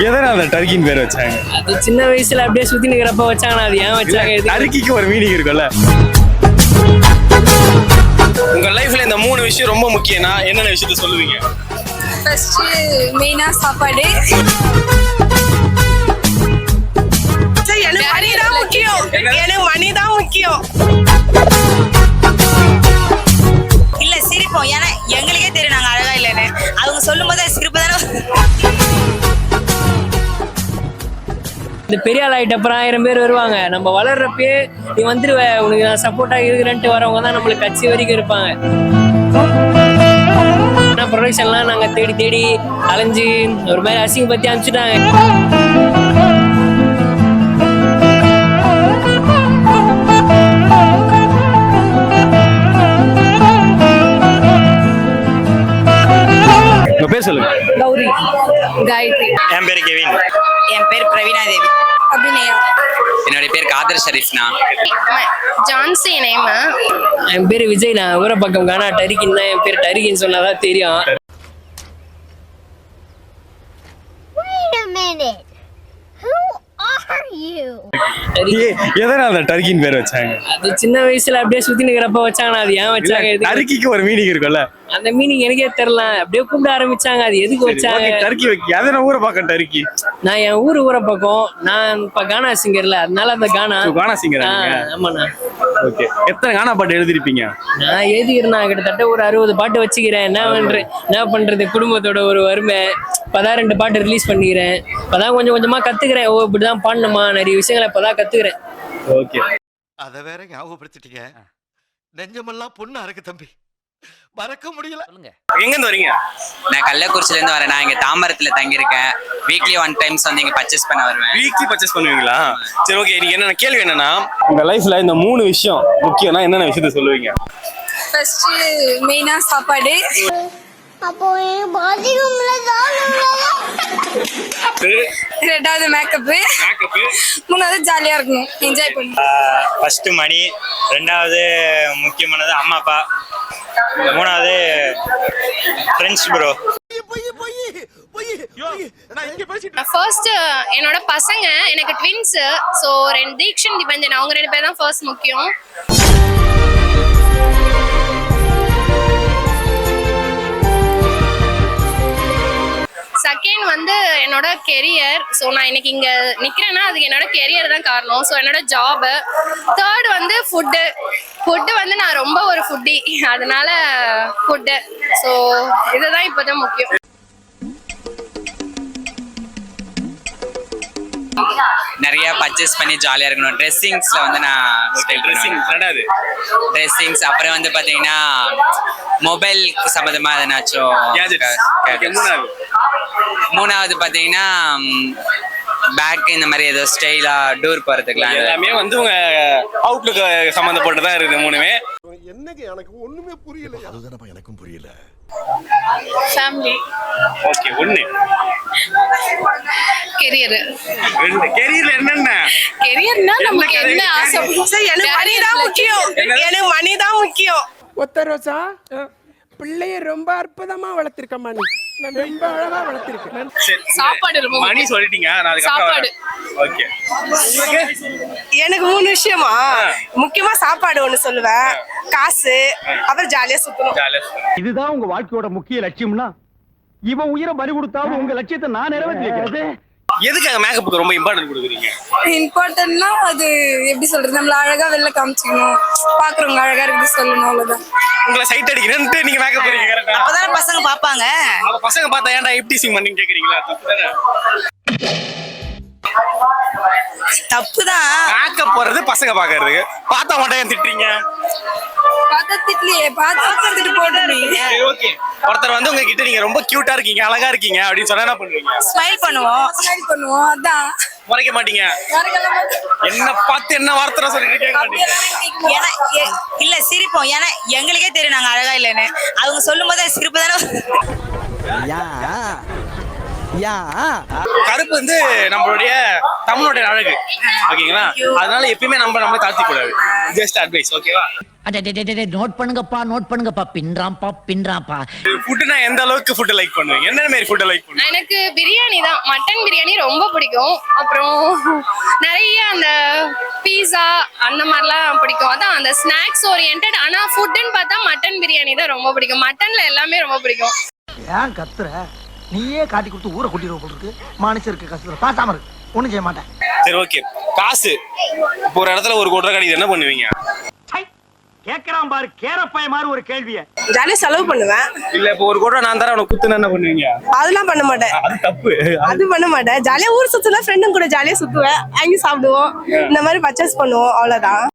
எதனால டர்க்கின்னு பேர் வச்சாங்க? அது சின்ன வயசுல அப்படியே சுத்தி நிக்கிறப்ப வச்சாங்கண்ணா. அது ஏன் வச்சாங்க? டர்க்கிக்கு ஒரு மீனிங் இருக்கும்ல. உங்க லைஃப்ல இந்த 3 விஷயம் ரொம்ப முக்கியம்னா என்னென்ன விஷயத்த சொல்லுவீங்க? ஃபர்ஸ்ட் மெயினா சாப்பாடு. எனக்கு மணி தான் முக்கியம். எனக்கு மணி தான் முக்கியம். இல்ல சிரிப்போம். ஏன்னா எங்களுக்கே தெரியும் நாங்க அழகா இல்லைன்னு. அவங்க சொல்லும் போது சிரிப்பு தானே. இந்த பெரிய ஆள் ஆகிட்ட அப்புறம் 1000 பேர் வருவாங்க. நம்ம வளர்றப்பே நீ வந்துருவ, உனக்கு நான் சப்போர்ட்டாக இருக்கிறேன்ட்டு வரவங்க தான் நம்மளுக்கு கட்சி வரைக்கும் இருப்பாங்க. ஆனால் ப்ரொடக்ஷன்லாம் நாங்கள் தேடி தேடி அலைஞ்சு ஒரு மாதிரி அசிங்கப்படுத்தி அனுப்பிச்சுட்டாங்க. உங்க பேர் சொல்லுங்க. கௌரி. காயத்ரி. என் பேர் கெவின். என் பேர் பிரவீனா தேவி. அபிநயா. என்னோட பேர் காதர் ஷரீஃப்னா. ஜான்சி நேம். என் பேர் விஜய். நான் ஊரை பக்கம் காணா டரிக்கின் தான். என் பேர் டரிக்கின்னு சொன்னாதான் தெரியும். எதனால டர்க்கின்னு பேர் வச்சாங்க? அது சின்ன வயசுல அப்படியே சுத்தி நிக்கிறப்ப வச்சாங்கண்ணா. அது ஏன் வச்சாங்க? டர்க்கிக்கு ஒரு மீனிங் இருக்கும்ல. அந்த மீனிங் எனக்கே தெரியல. அப்படியே கூப்பிட ஆரம்பிச்சாங்க. அது எதுக்கு வச்சாங்க? டர்க்கி வைக்க அதை நான் ஊரை பார்க்க டர்க்கி. நான் என் ஊரை பக்கம். நான் இப்ப கானா சிங்கர்ல, அதனால அந்த கானா சிங்கர். ஆமாண்ணா. ஓகே. எத்தனை கானா பாட்டு எழுதிருப்பீங்க? நான் எழுதிக்கிறேன் கிட்டத்தட்ட ஒரு 60 பாட்டு வச்சுக்கிறேன். என்ன பண்றது, குடும்பத்தோட ஒரு வறுமை. இப்பதான் 2 பாட்டு ரிலீஸ் பண்ணிக்கிறேன். இப்பதான் கொஞ்சம் கொஞ்சமா கத்துக்கிறேன். ஓ இப்படிதான் பாடணுமா, நிறைய விஷயங்களை இப்பதான் கத்துக்கிறேன். ஓகே. அத வேற ஞாபகப்படுத்திட்டீங்க. நெஞ்சமெல்லாம் பொண்ணா இருக்கு தம்பி, மறக்க முடியல. எங்க இருந்து வரீங்க? நான் கள்ளக்குறிச்சில இருந்து வரேன். நான் இங்க தாம்பரத்துல தங்கியிருக்கேன். வீக்லி 1 டைம்ஸ் வந்து இங்க பர்ச்சேஸ் பண்ண வருவேன். வீக்லி பர்ச்சேஸ் பண்ணுவீங்களா? சரி, ஓகே. நீங்க என்ன கேள்வி என்னன்னா, உங்க லைஃப்ல இந்த 3 விஷயம் முக்கியம்னா என்னென்ன விஷயத்த சொல்லுவீங்க? ஃபர்ஸ்ட் மெயினா சாப்பாடு. அப்போ பாத்ரூம்ல ரெண்டாவது மேக்கப். மூணாவது ஜாலியா இருக்கணும், என்ஜாய் பண்ணணும். ஃபர்ஸ்ட் மணி, ரெண்டாவது முக்கியமானது அம்மா அப்பா, மூணாவது ஃப்ரெண்ட்ஸ் ப்ரோ. ஃபர்ஸ்ட் என்னோட பசங்க, எனக்கு ட்வின்ஸ். ஸோ 2 தீக்ஷன் திபஞ்சன், அவங்க 2 பேர் தான் ஃபர்ஸ்ட் முக்கியம். செகண்ட் வந்து என்னோட கெரியர். ஸோ நான் இன்னைக்கு இங்கே நிற்கிறேன்னா அதுக்கு என்னோட கெரியர் தான் காரணம். ஸோ என்னோட ஜாபு. தேர்ட் வந்து ஃபுட்டு வந்து நான் ரொம்ப ஒரு ஃபுட்டி, அதனால ஃபுட்டு. ஸோ இதுதான் இப்போதான் முக்கியம். நிறைய பர்ச்சேஸ் பண்ணி ஜாலியா இருக்கணும். ட்ரெஸ்ஸிங்ஸ்ல வந்து நான் ட்ரெஸ்ஸிங்ஸ். அப்புறம் வந்து பாத்தீங்கன்னா மொபைல் சம்பந்தமா எதனாச்சும். மூணாவது பாத்தீங்கன்னா பேக், இந்த மாதிரி ஏதோ ஸ்டைலா டூர் போறதுக்குலாம். எல்லாமே வந்து உங்க அவுட்லுக் சம்பந்தப்பட்டதா இருக்குது 3மே. என்னங்க எனக்கு ஒண்ணுமே புரியல. அதுதானப்பா எனக்கும் புரியல. ஃபேமிலி. ஓகே. 1 கெரியர். 2 கெரியர்ல என்னென்ன? கெரியர்னா நமக்கு என்ன ஆசை? எனக்கு மணி தான் முக்கியம். எனக்கு மணி தான் முக்கியம். ஒத்த ரோசா, பிள்ளைய ரொம்ப அற்புதமா வளர்த்திருக்கம்மா. நீ ரொம்ப அழகா வளர்த்திருக்க. சாப்பாடு ரொம்ப மணி சொல்லிட்டீங்க. சாப்பாடு. ஓகே. எனக்கு 3 விஷயமா முக்கியமா சாப்பாடு ஒண்ணு சொல்லுவேன், காசு, அப்புறம் ஜாலியா சுத்தணும். இதுதான் உங்க வாழ்க்கையோட முக்கிய லட்சியம்னா இவன் உயிரை பறி கொடுத்தாவது உங்க லட்சியத்தை நான் நிறைவேற்றிருக்கேன். எதுக்காக மேக்கப்புக்கு ரொம்ப இம்பார்ட்டன்ட் கொடுக்குறீங்க? இம்பார்ட்டன்ட்னா அது எப்படி சொல்றது, நம்மள அழகா வெளில காமிச்சிக்கணும், பாக்குறவங்க அழகா இருக்குது சொல்லணும், அவ்வளவுதான். உங்களை சைட் அடிக்கிறேன்ட்டு நீங்க மேக்கப் பண்ணீங்க. கரெக்ட்டா? அப்பதானே பசங்க பாப்பாங்க. அப்ப பசங்க பார்த்தா ஏன்டா எப்டிசிங் பண்ணீங்க கேக்குறீங்களா? தப்புதானே? தப்புதான். மேக்கப் போறது பசங்க பாக்குறதுக்கு, பார்த்தா மட்டும் ஏன் திட்டுறீங்க? பார்த்தா திட்டலையே, பார்த்துட்டு போட்டு. சரி, ஓகே. ஒருத்தர் வந்து உங்ககிட்ட நீங்க ரொம்ப கியூட்டா இருக்கீங்க, அழகா இருக்கீங்க அப்படின்னு சொன்னா என்ன பண்ணுவீங்க? ஸ்மைல் பண்ணுவோம். அதான் மறைக்க மாட்டீங்க. என்ன பார்த்து என்ன வார்த்தை சொல்லிட்டு கேட்க மாட்டீங்க. இல்ல சிரிப்போம். ஏன்னா எங்களுக்கே தெரியும் நாங்க அழகா இல்லைன்னு. அவங்க சொல்லும் போது சிரிப்பு தானே. கருப்பு உழைப்பு வந்து நம்மளுடைய தமிழோட அழகு, ஓகேங்களா? அதனால எப்பயுமே நம்ம தாழ்த்தி கூடாது. ஜஸ்ட் அட்வைஸ், ஓகேவா? நோட் பண்ணுங்கப்பா பின்றாம்பா. ஃபுட்னா எந்த அளவுக்கு ஃபுட் லைக் பண்ணுவீங்க? என்ன மாதிரி ஃபுட் லைக் பண்ணுவீங்க? எனக்கு பிரியாணி தான், மட்டன் பிரியாணி ரொம்ப பிடிக்கும். அப்புறம் நிறைய அந்த பீஸா அந்த மாதிரிலாம் பிடிக்கும். அதான் அந்த ஸ்நாக்ஸ் ஓரியன்ட். ஆனா ஃபுட்னு பார்த்தா மட்டன் பிரியாணி தான் ரொம்ப பிடிக்கும். மட்டன்ல எல்லாமே ரொம்ப பிடிக்கும். ஏன் கத்துற? நீயே காட்டி கொடுத்து ஊரை கூட்டிடுவ போல இருக்கு. மனுஷருக்கு கஷ்டத்துல பாசாம இருக்கு, ஒண்ணும் செய்ய மாட்டேன். சரி, ஓகே. காசு இப்போ ஒரு இடத்துல ஒரு கோடி ரூபாய் கிடைக்குது, என்ன பண்ணுவீங்க? கேக்குறான் பாரு கேரப்பாய மாதிரி ஒரு கேள்விய. ஜாலியா செலவு பண்ணுவேன். இல்ல இப்போ ஒரு கோடி ரூபாய் நான் தரேன், உனக்கு குத்துனா என்ன பண்ணுவீங்க? அதெல்லாம் பண்ண மாட்டேன். அது தப்பு. அது பண்ண மாட்டேன். ஜாலியா ஊர் சுத்துவேன், ஃப்ரெண்டும் கூட ஜாலியா சுத்துவேன், வாங்கி சாப்பிடுவோம், இந்த மாதிரி பர்ச்சேஸ் பண்ணுவோம், அவ்வளவுதான்.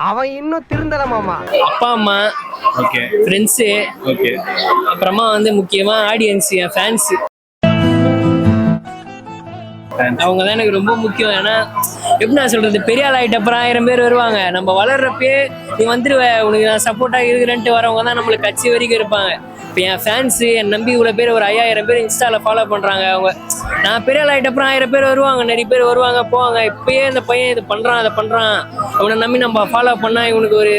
அவன் இன்னும் திருந்தல மாமா. அப்பா அம்மா, ஓகே, ஃப்ரெண்ட்ஸு, ஓகே. அப்புறமா வந்து முக்கியமா ஆடியன்ஸ், என் ஃபேன்ஸ். அவங்க தான் எனக்கு ரொம்ப முக்கியம். ஏன்னா எப்படி நான் சொல்றது, பெரிய ஆள் ஆகிட்ட அப்புறம் 1000 பேர் வருவாங்க. நம்ம வளர்றப்பே நீ வந்துருவ, உனக்கு நான் சப்போர்ட்டாக இருக்கிறேன்ட்டு வரவங்க தான் நம்மளுக்கு கட்சி வரைக்கும் இருப்பாங்க. இப்போ என் ஃபேன்ஸு என் நம்பி இவ்வளோ பேர், ஒரு 5000 பேர் இன்ஸ்டாவில் ஃபாலோ பண்ணுறாங்க. அவங்க நான் பெரிய ஆள் ஆகிட்ட அப்புறம் 1000 பேர் வருவாங்க, நிறைய பேர் வருவாங்க போவாங்க. இப்பயே இந்த பையன் இது பண்ணுறான் அதை பண்ணுறான், அவனை நம்பி நம்ம ஃபாலோ பண்ணால் இவனுக்கு ஒரு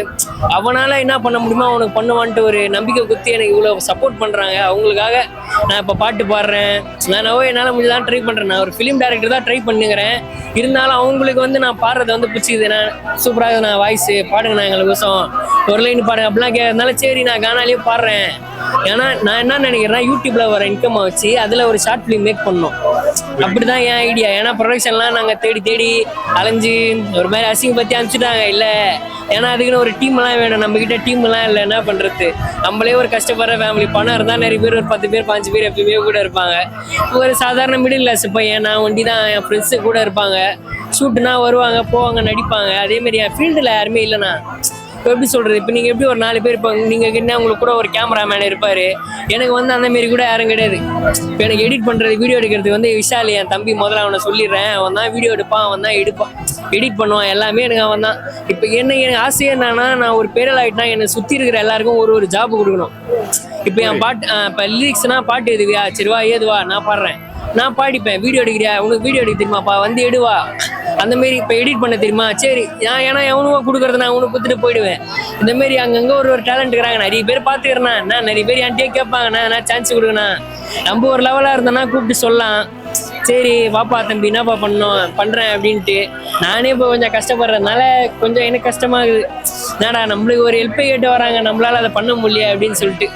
அவனால் என்ன பண்ண முடியுமோ அவனுக்கு பண்ணுவான்ட்டு ஒரு நம்பிக்கை குத்தி எனக்கு இவ்வளோ சப்போர்ட் பண்ணுறாங்க. அவங்களுக்காக நான் இப்போ பாட்டு பாடுறேன், நான் என்னால் முடிஞ்சதான் ட்ரை பண்ணுறேன். நான் ஒரு ஃபிலிம் டைரக்டர் தான் ட்ரை பண்ணுங்கிறேன். இருந்தாலும் அவங்களுக்கு வந்து நான் பாடுறதை வந்து பிடிச்சிக்குது. நான் சூப்பராக நான் வாய்ஸு பாடுங்க, நான் எங்களுக்கு கோசம் ஒரு லைன் பாடுங்க அப்படிலாம் கேட்கறதுனால சரி நான் கானாலேயே பாடுறேன். ஏன்னா நான் என்ன நினைக்கிறேன்னா, யூடியூப்ல வர இன்கம் வச்சு அதில் ஒரு ஷார்ட் ஃபிலிம் மேக் பண்ணணும், அப்படிதான் என் ஐடியா. ஏன்னா ப்ரொடக்ஷன்லாம் நாங்கள் தேடி அலைஞ்சு ஒரு மாதிரி அசிங்க பற்றி அனுப்பிச்சுட்டாங்க. இல்லை ஏன்னா அதுக்குன்னு ஒரு டீம்லாம் வேணும், நம்மக்கிட்ட டீம்லாம் இல்லை, என்ன பண்ணுறது? நம்மளே ஒரு கஷ்டப்படுற ஃபேமிலி, பணம் இருந்தால் நிறைய பேர் ஒரு 10 பேர் 5 பேர் எப்பயுமே கூட இருப்பாங்க. ஒரு சாதாரண மிடில் கிளாஸ் பையன் நான் ஒண்டி தான், என் ஃப்ரெண்ட்ஸு கூட இருப்பாங்க, ஷூட்டுனா வருவாங்க போவாங்க நடிப்பாங்க. அதேமாதிரி என் ஃபீல்டில் யாருமே இல்லைண்ணா. இப்போ எப்படி சொல்கிறது, இப்போ நீங்கள் எப்படி ஒரு 4 பேர் இருப்பாங்க, நீங்கள் என்ன உங்களுக்கு கூட ஒரு கேமராமேன் இருப்பார். எனக்கு வந்து அந்தமாரி கூட யாரும் கிடையாது. இப்போ எனக்கு எடிட் பண்ணுறது, வீடியோ எடுக்கிறதுக்கு வந்து விஷால் என் தம்பி, முதல்ல அவனை சொல்லிடுறேன். அவன் தான் வீடியோ எடுப்பான், அவன் தான் எடிட் பண்ணுவான், எல்லாமே எனக்கு அவன் தான். இப்போ எனக்கு ஆசையே என்னன்னா, நான் ஒரு பேரல் ஆகிட்டா என்னை சுற்றி இருக்கிற எல்லாருக்கும் ஒரு ஜாப் கொடுக்கணும். இப்போ என் பாட்டு, இப்போ லிரிக்ஸ்னா பாட்டு எதுவியா, சரிவா ஏதுவா நான் பாடுறேன், நான் பாடிப்பேன். வீடியோ எடுக்கிறியா, உனக்கு வீடியோ எடுக்க தெரியுமாப்பா, வந்து எடுவா. அந்தமாரி இப்போ எடிட் பண்ண தெரியுமா, சரி நான் ஏன்னா எவனுவா கொடுக்குறது நான் உனக்கு கொடுத்துட்டு போயிடுவேன். இந்தமாரி அங்கங்கே ஒரு டேலண்ட் இருக்கிறாங்க, நிறைய பேர் பார்த்துக்கிறேண்ணா. நான் நிறைய பேர் என்கிட்டயே கேட்பாங்கண்ணா, நான் சான்ஸ் கொடுங்கண்ணா. நம்ம ஒரு லெவலாக இருந்தோன்னா கூப்பிட்டு சொல்லலாம், சரி வாப்பா தம்பி என்னப்பா பண்ணுறேன் அப்படின்ட்டு. நானே இப்போ கொஞ்சம் கஷ்டப்படுறதுனால கொஞ்சம் எனக்கு கஷ்டமாகுது. என்னடா நம்மளுக்கு ஒரு ஹெல்ப்பை கேட்டு வராங்க, நம்மளால அதை பண்ண முடியல அப்படின்னு சொல்லிட்டு.